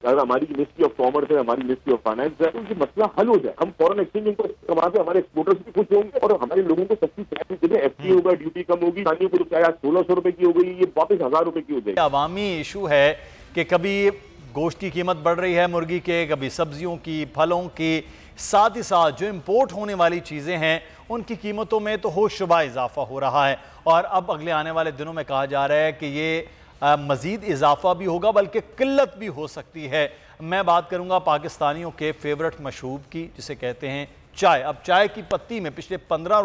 अगर हमारी ministry of commerce है, हमारी मिनिस्ट्री ऑफ फाइनेंस है, तो ये मसला हल हो जाए। हम फॉरेन एक्सचेंज इनको कमा के हमारे एक्सपोर्टर्स भी खुश होंगे और हमारे लोगों को सस्ती चाय भी देंगे। FTA होगा, ड्यूटी कम होगी, किसानियों को चाय 1600 रुपए की हो गई, ये वापस 1000 रुपए की हो जाएगी। अवामी इशू है कि कभी गोश्त की कीमत बढ़ रही है मुर्गी के, कभी सब्जियों की, फलों की, साथ ही साथ जो इम्पोर्ट होने वाली चीज़ें हैं उनकी कीमतों में तो होशरुबा इजाफा हो रहा है और अब अगले आने वाले दिनों में कहा जा रहा है कि ये मज़ीद इजाफा भी होगा बल्कि किल्लत भी हो सकती है। मैं बात करूंगा पाकिस्तानियों के फेवरेट मशरूब की, जिसे कहते हैं चाय। अब चाय की पत्ती में पिछले 15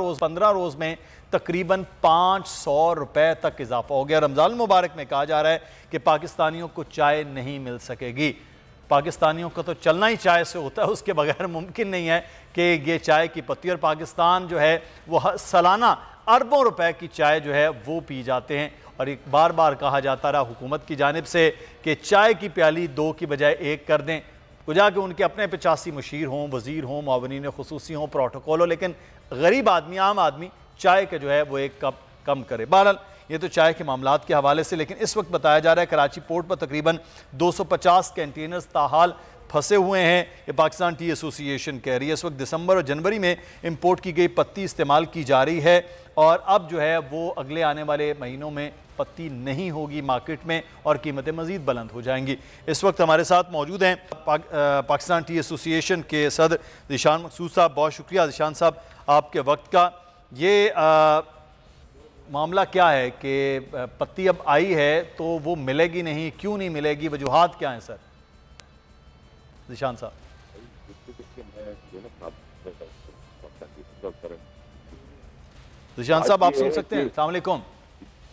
रोज़ में तकरीबन 500 रुपए तक इजाफा हो गया। रमज़ान मुबारक में कहा जा रहा है कि पाकिस्तानियों को चाय नहीं मिल सकेगी। पाकिस्तानियों का तो चलना ही चाय से होता है, उसके बगैर मुमकिन नहीं है कि ये चाय की पत्ती, और पाकिस्तान जो है वो सालाना अरबों रुपए की चाय जो है वो पी जाते हैं। और एक बार बार कहा जाता रहा हुकूमत की जानिब से कि चाय की प्याली 2 की बजाय 1 कर दें, कुजा कि उनके अपने 85 मुशीर हों, वज़ीर हों, मुआवनीन खुसूसी हों, प्रोटोकॉल हो, लेकिन गरीब आदमी, आम आदमी चाय का जो है वो 1 कप कम करे। बहरहाल ये तो चाय के मामलात के हवाले से, लेकिन इस वक्त बताया जा रहा है कराची पोर्ट पर तकरीबन 250 कंटेनर्स ताहाल फंसे हुए हैं। ये पाकिस्तान टी एसोसिएशन कह रही है। इस वक्त दिसंबर और जनवरी में इंपोर्ट की गई पत्ती इस्तेमाल की जा रही है और अब जो है वो अगले आने वाले महीनों में पत्ती नहीं होगी मार्केट में और कीमतें मज़ीद बुलंद हो जाएंगी। इस वक्त हमारे साथ मौजूद हैं पाकिस्तान टी एसोसिएशन के सदर ज़ीशान मकसूद साहब। बहुत शुक्रिया ज़ीशान साहब आपके वक्त का। ये मामला क्या है कि पत्ती अब आई है तो वो मिलेगी नहीं, क्यों नहीं मिलेगी, वजूहात क्या हैं सर? ज़ीशान साहब। ज़ीशान साहब आप सुन सकते हैं? अस्सलाम वालेकुम।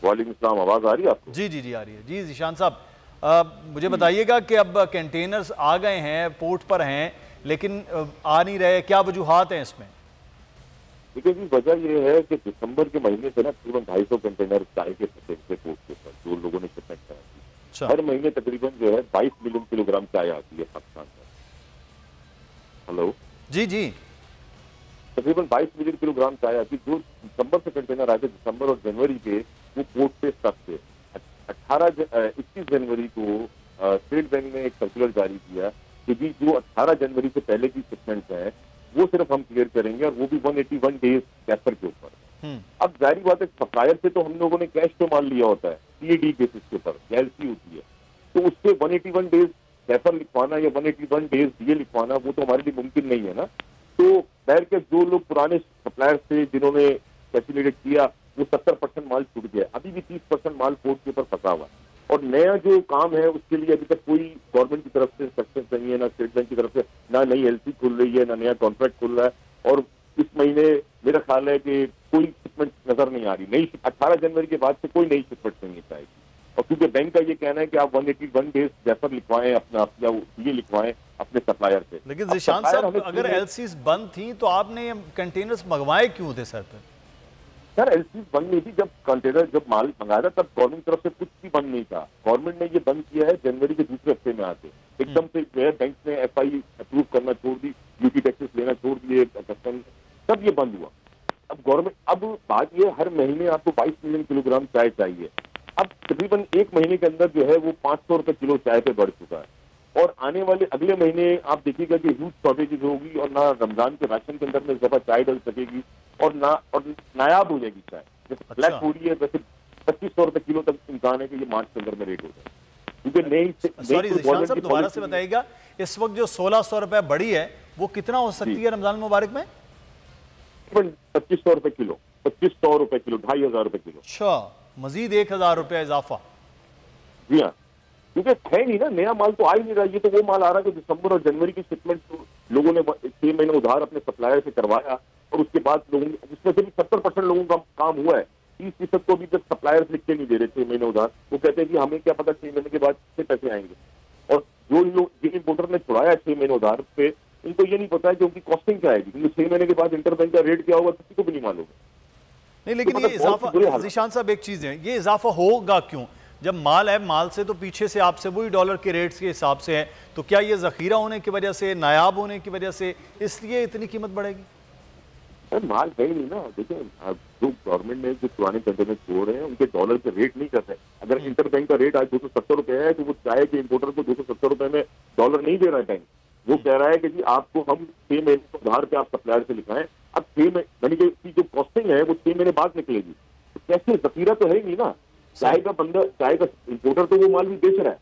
वालेकुम सलाम, आवाज़ आ रही है आपको? जी जी जी आ रही है। जी ज़ीशान साहब मुझे बताइएगा कि अब कंटेनर्स आ गए हैं, पोर्ट पर हैं, लेकिन आ नहीं रहे, क्या वजूहात हैं इसमें? देखिए जी, वजह यह है कि दिसंबर के महीने से ना तकरीबन 250 कंटेनर चाय के फंसे पोर्ट के ऊपर, जो लोगों ने शिपमेंट कराई। हर महीने तकरीबन जो है 22 मिलियन किलोग्राम चाय आती है पाकिस्तान में। हेलो जी जी, तकरीबन 22 मिलियन किलोग्राम चाय आती है। जो दिसंबर से कंटेनर आए थे, दिसंबर और जनवरी के, वो पोर्ट पे स्टक थे। 21 जनवरी को स्टेट बैंक ने एक सर्कुलर जारी किया कि भी जो 18 जनवरी से पहले की शिपमेंट है वो सिर्फ हम क्लियर करेंगे, और वो भी 181 डेज कैपर के ऊपर। अब जारी बात है, सप्लायर से तो हम लोगों ने कैश पे माल लिया होता है CAD बेसिस के ऊपर, LC होती है, तो उससे 181 डेज कैपर लिखवाना या 181 डेज DA लिखवाना वो तो हमारे लिए मुमकिन नहीं है ना। तो खैर के जो लोग पुराने सप्लायर से जिन्होंने फैसिलिटेट किया वो 70% माल छूट गया, अभी भी 30% माल पोर्ट के ऊपर फंसा हुआ है। और नया जो काम है उसके लिए अभी तक कोई गवर्नमेंट की तरफ से सक्सेस नहीं है, ना स्टेट बैंक की तरफ से, ना नई LC खुल रही है, ना नया कॉन्ट्रैक्ट खुल रहा है। और इस महीने मेरा ख्याल है कि कोई शिपमेंट नजर नहीं आ रही। नई 18 जनवरी के बाद से कोई नई शिपमेंट नहीं आएगी। और क्योंकि बैंक का ये कहना है कि आप 181 डेज जैपर लिखवाएं अपना, या ये लिखवाएं अपने सप्लायर से। लेकिन ज़ीशान साहब अगर LCs बंद थी तो आपने कंटेनर्स मंगवाए क्यों थे सर? सर LC बंद नहीं थी। जब कंटेनर जब माल मंगाया था तब गवर्नमेंट की तरफ से कुछ भी बंद नहीं था। गवर्नमेंट ने ये बंद किया है जनवरी के दूसरे हफ्ते में आके एकदम से जो है बैंक ने FI अप्रूव करना छोड़ दी, ड्यूटी टैक्सेस लेना छोड़ दिए, कस्टम सब ये बंद हुआ। अब गवर्नमेंट, अब बात ये, हर महीने आपको 22 मिलियन किलोग्राम चाय चाहिए। अब तकरीबन एक महीने के अंदर जो है वो 500 रुपए किलो चाय पे बढ़ चुका है। और आने वाले अगले महीने आप देखिएगा कि ह्यूज शॉर्टेजेस होगी और ना रमजान के राशन के अंदर में इस दफा चाय डल सकेगी और नायाब हो जाएगी चाय। जैसे ब्लैक हो रही है वैसे 2500 रुपए किलो तक इम्कान है कि ये मार्च के अंदर में रेट हो जाए। क्योंकि सॉरी ज़ीशान साहब दोबारा से बताइएगा, इस वक्त जो 1600 रुपए बढ़ी है वो कितना हो सकती है रमजान मुबारक में? 2500 रुपए किलो, 2500 रुपए किलो, 2500 रुपए किलो। अच्छा, मजीद 1000 रुपया इजाफा। जी हाँ, क्योंकि है नहीं ना, नया माल तो आ ही नहीं रहा। ये तो वो माल आ रहा है कि दिसंबर और जनवरी की शिपमेंट तो लोगों ने 6 महीने उधार अपने सप्लायर से करवाया और उसके बाद लोगों, जिसमें से भी 70% लोगों का काम हुआ है। 30% को अभी तक सप्लायर्स लिख के नहीं दे रहे 6 महीने उधार। वो कहते हैं कि हमें क्या पता 6 महीने के बाद कितने पैसे आएंगे। और जो लोग, जिन इम्पोर्टर ने छुड़ाया 6 महीने उधार पे, उनको ये नहीं पता है कि उनकी कॉस्टिंग क्या आएगी, क्योंकि 6 महीने के बाद इंटरबैंक का रेट क्या होगा किसी को भी नहीं मालूम। नहीं, लेकिन ये इजाफा ज़ीशान साहब एक चीज है, ये इजाफा होगा क्यों? जब माल है, माल से तो पीछे से आपसे वही डॉलर के रेट्स के हिसाब से है, तो क्या ये जखीरा होने की वजह से, नायाब होने की वजह से, इसलिए इतनी कीमत बढ़ेगी? माल है ही नहीं ना। देखिए जो गवर्नमेंट ने जो पुराने कंटेनर छोड़ रहे हैं उनके डॉलर के रेट नहीं कर रहे। अगर इंटर बैंक का रेट आज 270 रुपए है तो वो चाय के इंपोर्टर को 270 रुपए में डॉलर नहीं दे रहा है बैंक। वो कह रहा है कि जी आपको हम 6 महीने के उधार पे आप सप्लायर से लिखाएं। अब 6 महीने की जो कॉस्टिंग है वो 6 महीने बाद निकलेगी। तो कैसे जखीरा तो है ही नहीं ना। चाय का बंदा, चाय का इंपोर्टर तो वो माल भी बेच रहा है,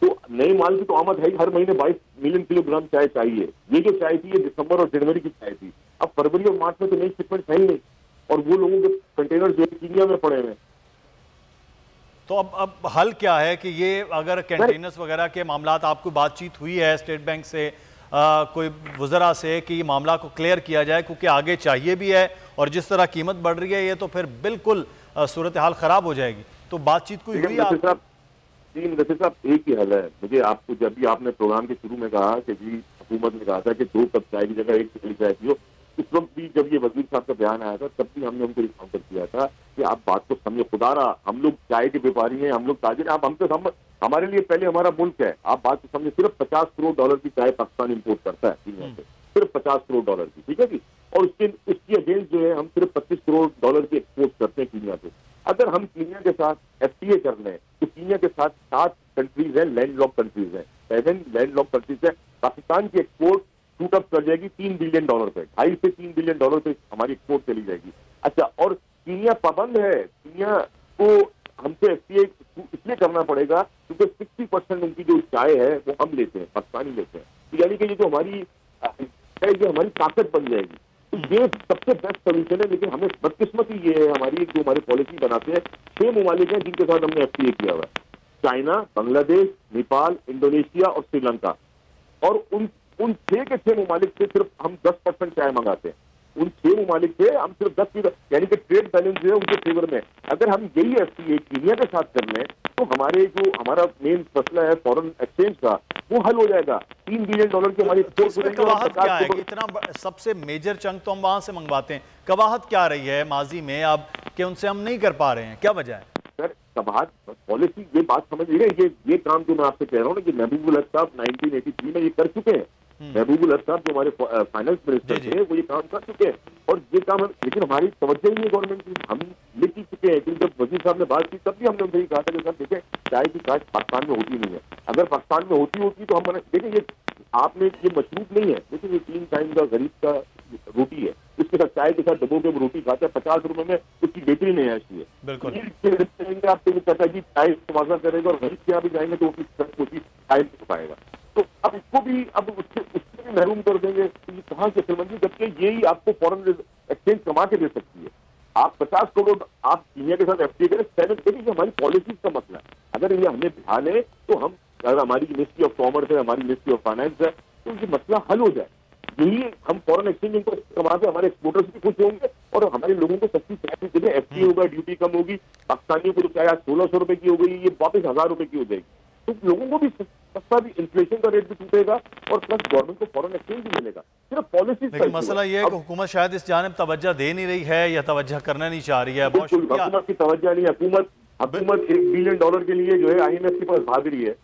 तो नए माल की तो आमद है ही। हर महीने 22 मिलियन किलोग्राम चाय चाहिए। ये जो चाय थी ये दिसंबर और जनवरी की चाय थी। अब फरवरी और मार्च में तो नई शिपमेंट है ही नहीं, और वो लोगों के कंटेनर जो है कीनिया में पड़े हुए हैं। तो अब हल क्या है कि ये अगर कंटेनर्स वगैरह के मामलात, आपको बातचीत हुई है स्टेट बैंक से, कोई वज़रा से कि ये मामला को क्लियर किया जाए, क्योंकि आगे चाहिए भी है और जिस तरह कीमत बढ़ रही है ये तो फिर बिल्कुल सूरत हाल ख़राब हो जाएगी। तो बातचीत कोई हुई? नसीर साहब एक ही हल है। मुझे आपको जब भी आपने प्रोग्राम के शुरू में कहा कि जी हुकूमत ने कहा था कि 2 कप चाय की जगह 1 पतीली चाय पियो, उस वक्त भी जब ये वजीर साहब का बयान आया था तब भी हमने उनको काउंटर किया था कि आप बात को समझे। खुदारा हम लोग चाय के व्यापारी हैं, हम लोग ताजिर, आप हमसे हमारे लिए पहले हमारा मुल्क है, आप बात को समझे। सिर्फ 50 करोड़ डॉलर की चाय पाकिस्तान इम्पोर्ट करता है दुनिया से, सिर्फ 50 करोड़ डॉलर की, ठीक है जी। और उसकी अगेंस्ट जो है हम सिर्फ 25 करोड़ डॉलर की एक्सपोर्ट करते हैं कीनिया से। अगर हम कीनिया के साथ FTA कर लें तो कीनिया के साथ 7 कंट्रीज हैं, लैंड लॉक कंट्रीज हैं, 7 लैंड लॉक कंट्रीज हैं। पाकिस्तान की एक्सपोर्ट शूट अप कर जाएगी $3 बिलियन पे, 2.5 से $3 बिलियन पे हमारी एक्सपोर्ट चली जाएगी। अच्छा, और कीनिया पाबंद है, कीनिया को हमसे FTA इसलिए करना पड़ेगा क्योंकि 60% उनकी जो चाय है वो हम लेते हैं, पाकिस्तानी लेते हैं। तो यानी कि ये जो हमारी ताकत बन जाएगी। तो ये सबसे बेस्ट सोल्यूशन है। लेकिन हमें बदकिस्मती ये है हमारी, जो हमारे पॉलिसी बनाते हैं 6 ममालिक हैं जिनके साथ हमने FTA किया हुआ है, चाइना, बांग्लादेश, नेपाल, इंडोनेशिया और श्रीलंका। और उन 6 के 6 ममालिक से सिर्फ हम 10% चाय मंगाते हैं। उन 6 ममालिक से हम सिर्फ 10%, यानी कि ट्रेड बैलेंस जो है उनके फेवर में। अगर हम यही FTA कीनिया के साथ कर लें तो हमारा मेन मसला है फॉरेन एक्सचेंज का, वो हल हो जाएगा। $3 बिलियन की हमारी कवाहत क्या है? इतना सबसे मेजर चंक तो हम वहां से मंगवाते हैं, कवाहत क्या रही है माजी में अब कि उनसे हम नहीं कर पा रहे हैं, क्या वजह है? सर कवाहत पॉलिसी, ये बात समझ लीजिए, ये काम जो मैं आपसे कह रहा हूँ ना कि महबूबुल हक साहब 1983 में ये कर चुके हैं। महबूबुल हक साहब जो हमारे फाइनेंस मिनिस्टर थे वो ये काम कर चुके हैं, और ये काम लेकिन हमारी तवज्जो ही नहीं गवर्नमेंट की। हम लिख ही चुके हैं कि जब वजीर साहब ने बात की तब भी हमने उनसे ही कहा था कि सर देखें चाय की काट पाकिस्तान में होती नहीं है। अगर पाकिस्तान में होती तो हम देखें, ये आपने ये मशरूफ नहीं है, लेकिन ये 3 टाइम का गरीब का रोटी है, उसके साथ चाय के साथ डबो के रोटी खाते हैं, 50 रुपए में उसकी बेहतरी नहीं आती है। बिल्कुल आपको कहता है कि चाय तमाशा करेगा, और गरीब के यहाँ भी जाएंगे तो उसकी चाय नहीं पाएगा। तो अब इसको भी अब उससे भी महरूम कर देंगे, तो ये कहाँ से अक्लमंदी, जबकि यही आपको फॉरेन एक्सचेंज कमा के दे सकती है। आप 50 करोड़ आप कीनिया के साथ FTA करें, 7 देखिए हमारी पॉलिसीज का मसला है। अगर ये हमें ध्यान ले तो हम, अगर हमारी मिनिस्ट्री ऑफ कॉमर्स है, हमारी मिनिस्ट्री ऑफ फाइनेंस है, तो ये मसला हल हो जाए। यही हम फॉरेन एक्सचेंज को कमा के हमारे एक्सपोर्टर्स भी खुश होंगे और हमारे लोगों को सस्ती चाय देंगे। FTA होगा, ड्यूटी कम होगी, पाकिस्तानियों को तो चाय 1600 रुपए की हो गई, ये वापस 1000 रुपए की हो जाएगी। तो लोगों को भी सस्ता, भी इन्फ्लेशन का रेट भी टूटेगा और प्लस गवर्नमेंट को फॉरेन एक्सचेंज भी मिलेगा। सिर्फ पॉलिसी। लेकिन मसला ये है कि हुकूमत शायद इस जानिब तवज्जो दे नहीं रही है या तवज्जो करना नहीं चाह रही है। बहुत शुक्रिया। हुकूमत की तवज्जो नहीं, हुकूमत $1 बिलियन के लिए जो है IMF के पास भाग रही है।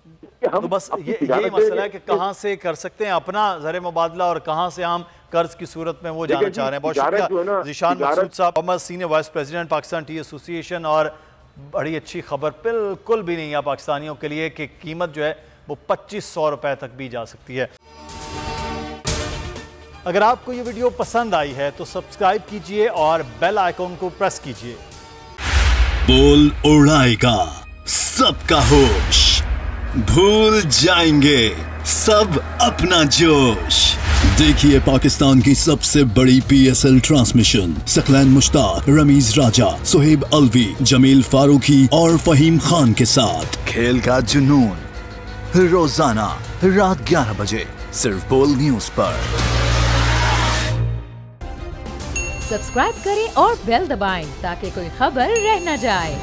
तो बस यही मसला है कि कहाँ से कर सकते हैं अपना ज़र मुबादला और कहाँ से हम कर्ज की सूरत में वो जाना चाह रहे हैं। बहुत शुक्रिया ज़ीशान मकसूद साहब, senior vice president Pakistan T association. और बड़ी अच्छी खबर बिल्कुल भी नहीं है पाकिस्तानियों के लिए कि कीमत जो है वो 2500 रुपए तक भी जा सकती है। अगर आपको ये वीडियो पसंद आई है तो सब्सक्राइब कीजिए और बेल आइकॉन को प्रेस कीजिए। बोल उड़ाएगा सबका होश, भूल जाएंगे सब अपना जोश। देखिए पाकिस्तान की सबसे बड़ी PSL ट्रांसमिशन सकलैन मुश्ताक, रमीज राजा, सुहेब अलवी, जमील फारूकी और फहीम खान के साथ खेल का जुनून रोजाना रात 11 बजे सिर्फ बोल न्यूज पर। सब्सक्राइब करें और बेल दबाएं ताकि कोई खबर रह न जाए।